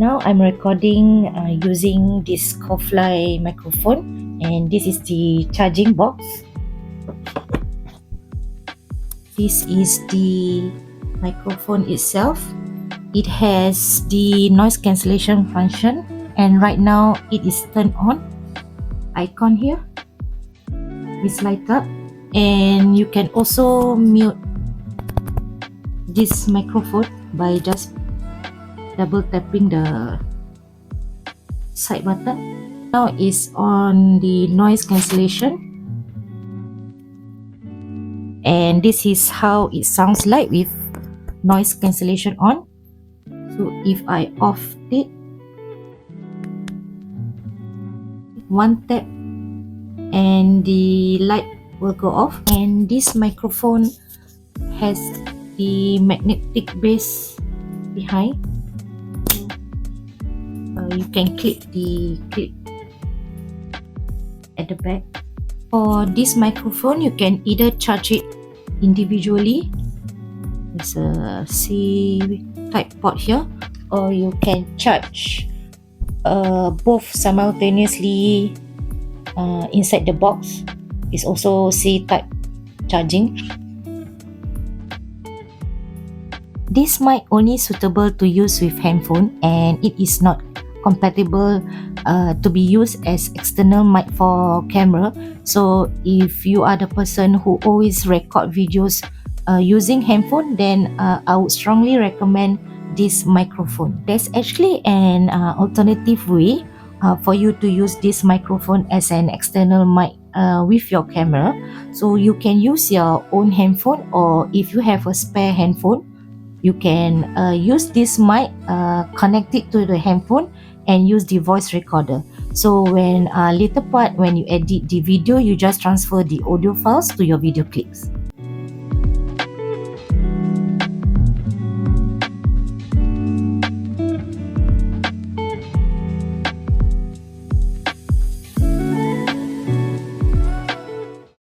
now I'm recording using this Koorfly microphone, and this is the charging box. This is the microphone itself. It has the noise cancellation function, and right now it is turned on. Icon here is light up, and you can also mute this microphone by just double tapping the side button. Now is on the noise cancellation, and this is how it sounds like with noise cancellation on. So if I off it, one tap and the light will go off. And this microphone has the magnetic base behind. You can clip the clip at the back. For this microphone, you can either charge it individually. There's a C-type port here, or you can charge both simultaneously inside the box. It's also C-type charging. This mic only suitable to use with handphone, and it is not compatible to be used as external mic for camera. So if you are the person who always record videos using handphone, then I would strongly recommend this microphone. There's actually an alternative way for you to use this microphone as an external mic with your camera. So you can use your own handphone, or if you have a spare handphone, you can use this mic, connect it to the handphone, and use the voice recorder. So when later part, when you edit the video, you just transfer the audio files to your video clips.